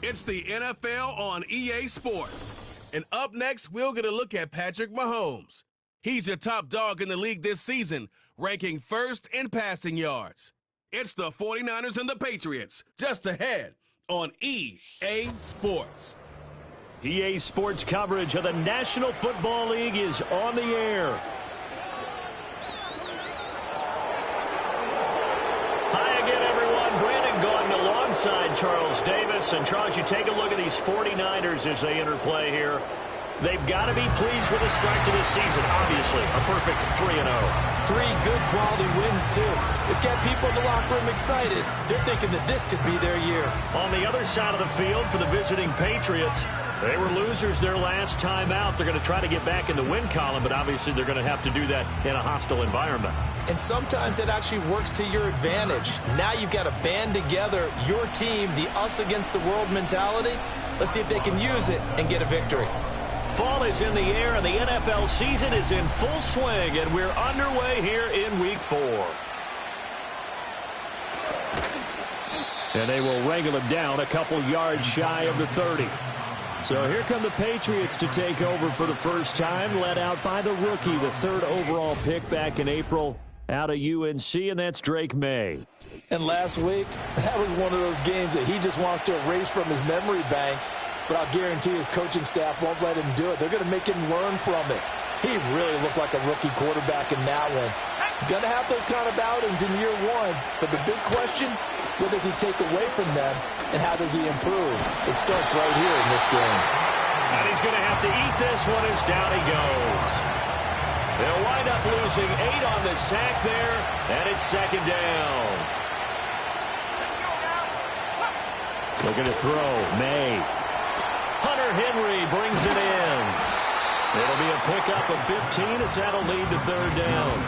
It's the NFL on EA Sports. And up next, we're going to look at Patrick Mahomes. He's your top dog in the league this season, ranking first in passing yards. It's the 49ers and the Patriots, just ahead on EA Sports. EA Sports coverage of the National Football League is on the air. Hi again, everyone. Brandon Gaudin alongside Charles Davis. And Charles, you take a look at these 49ers as they enter play here. They've got to be pleased with the start to this season. Obviously, a perfect 3-0. 3 good quality wins, too. It's got people in the locker room excited. They're thinking that this could be their year. On the other side of the field for the visiting Patriots, they were losers their last time out. They're going to try to get back in the win column, but obviously they're going to have to do that in a hostile environment. And sometimes it actually works to your advantage. Now you've got to band together your team, the us against the world mentality. Let's see if they can use it and get a victory. Fall is in the air, and the NFL season is in full swing, and we're underway here in Week 4. And they will wrangle him down a couple yards shy of the 30. So here come the Patriots to take over for the first time, led out by the rookie, the 3rd overall pick back in April out of UNC, and that's Drake May. And last week, that was one of those games that he just wants to erase from his memory banks. But I'll guarantee his coaching staff won't let him do it. They're going to make him learn from it. He really looked like a rookie quarterback in that one. Going to have those kind of outings in year 1. But the big question, what does he take away from them, and how does he improve? It starts right here in this game. And he's going to have to eat this one as down he goes. They'll wind up losing 8 on the sack there, and it's 2nd down. Looking to throw, May. Hunter Henry brings it in. It'll be a pickup of 15 as that'll lead to 3rd down.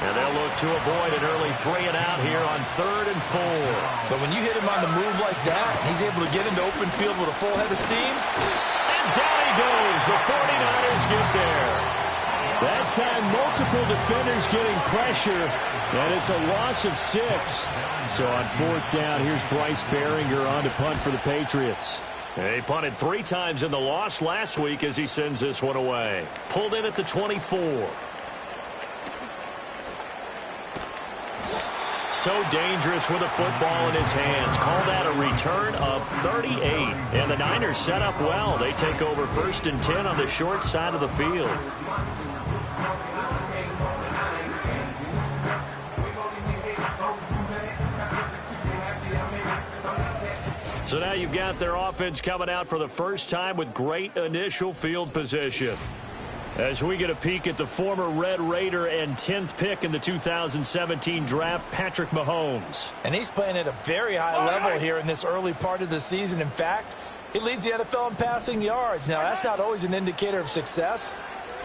And they'll look to avoid an early 3-and-out here on 3rd and 4. But when you hit him on the move like that, and he's able to get into open field with a full head of steam. And down he goes. The 49ers get there. That time, multiple defenders getting pressure, and it's a loss of 6. So on 4th down, here's Bryce Behringer on to punt for the Patriots. He punted 3 times in the loss last week as he sends this one away. Pulled in at the 24. So dangerous with a football in his hands. Call that a return of 38. And the Niners set up well. They take over 1st and 10 on the short side of the field. So now you've got their offense coming out for the first time with great initial field position. As we get a peek at the former Red Raider and 10th pick in the 2017 draft, Patrick Mahomes. And he's playing at a very high level here in this early part of the season. In fact, he leads the NFL in passing yards. Now, that's not always an indicator of success,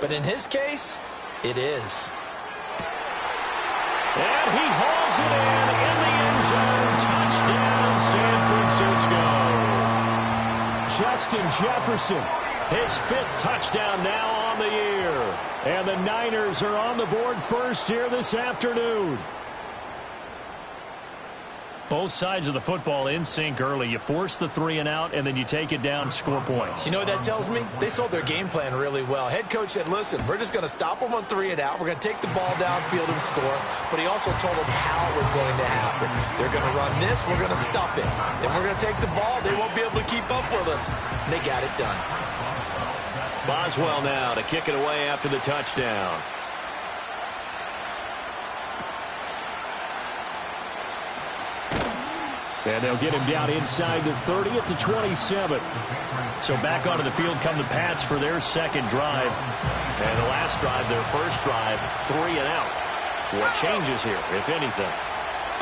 but in his case, it is. And he hauls it in the end zone. Touchdown, San Francisco. Justin Jefferson, his 5th touchdown now on the year. And the Niners are on the board first here this afternoon. Both sides of the football in sync early. You force the 3-and-out, and then you take it down and score points. You know what that tells me? They sold their game plan really well. Head coach said, listen, we're just going to stop them on 3-and-out. We're going to take the ball downfield and score. But he also told them how it was going to happen. They're going to run this. We're going to stop it. Then we're going to take the ball. They won't be able to keep up with us. And they got it done. Boswell now to kick it away after the touchdown. And they'll get him down inside the 30 at the 27. So back onto the field come the Pats for their 2nd drive. And the last drive, their 1st drive, 3-and-out. What changes here, if anything?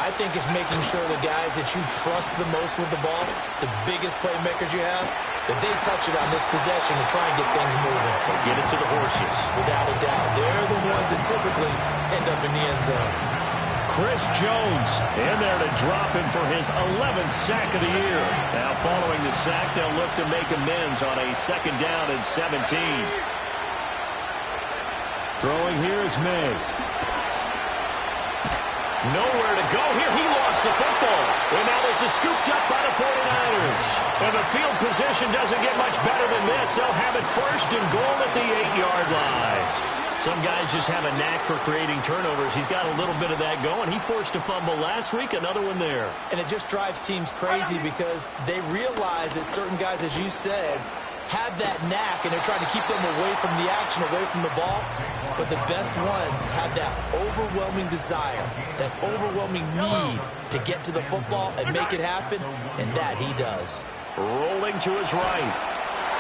I think it's making sure the guys that you trust the most with the ball, the biggest playmakers you have, that they touch it on this possession to try and get things moving. So get it to the horses. Without a doubt. They're the ones that typically end up in the end zone. Chris Jones in there to drop him for his 11th sack of the year. Now following the sack, they'll look to make amends on a 2nd down and 17. Throwing here is May. Nowhere to go here. He lost the football. And now this is scooped up by the 49ers. And the field position doesn't get much better than this. They'll have it first and goal at the 8-yard line. Some guys just have a knack for creating turnovers. He's got a little bit of that going. He forced a fumble last week, another one there. And it just drives teams crazy because they realize that certain guys, as you said, have that knack, and they're trying to keep them away from the action, away from the ball. But the best ones have that overwhelming desire, that overwhelming need to get to the football and make it happen, and that he does. Rolling to his right.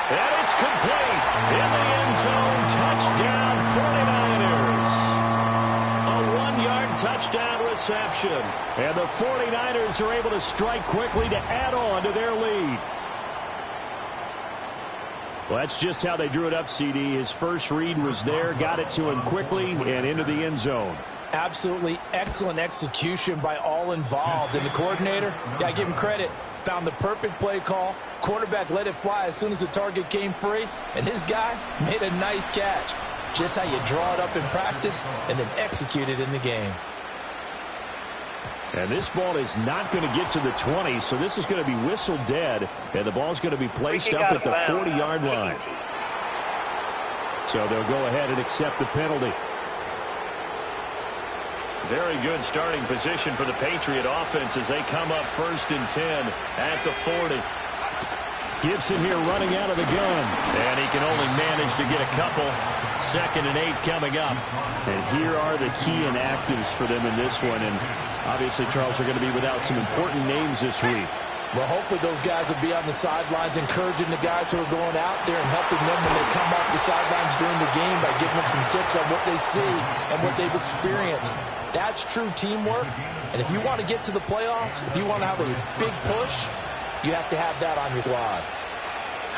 And it's complete. In the end zone, touchdown 49ers. A 1-yard touchdown reception. And the 49ers are able to strike quickly to add on to their lead. Well, that's just how they drew it up, CD. His first read was there, got it to him quickly, and into the end zone. Absolutely excellent execution by all involved. And the coordinator, got to give him credit, found the perfect play call. Quarterback let it fly as soon as the target came free, and his guy made a nice catch. Just how you draw it up in practice and then execute it in the game. And this ball is not going to get to the 20, so this is going to be whistled dead, and the ball's going to be placed up at the 40-yard line. So they'll go ahead and accept the penalty. Very good starting position for the Patriot offense as they come up 1st and 10 at the 40. Gibson here running out of the gun. And he can only manage to get a couple. 2nd and 8 coming up. And here are the key inactives for them in this one. And obviously, Charles, are going to be without some important names this week. Well, hopefully those guys will be on the sidelines encouraging the guys who are going out there and helping them when they come off the sidelines during the game by giving them some tips on what they see and what they've experienced. That's true teamwork. And if you want to get to the playoffs, if you want to have a big push, you have to have that on your squad.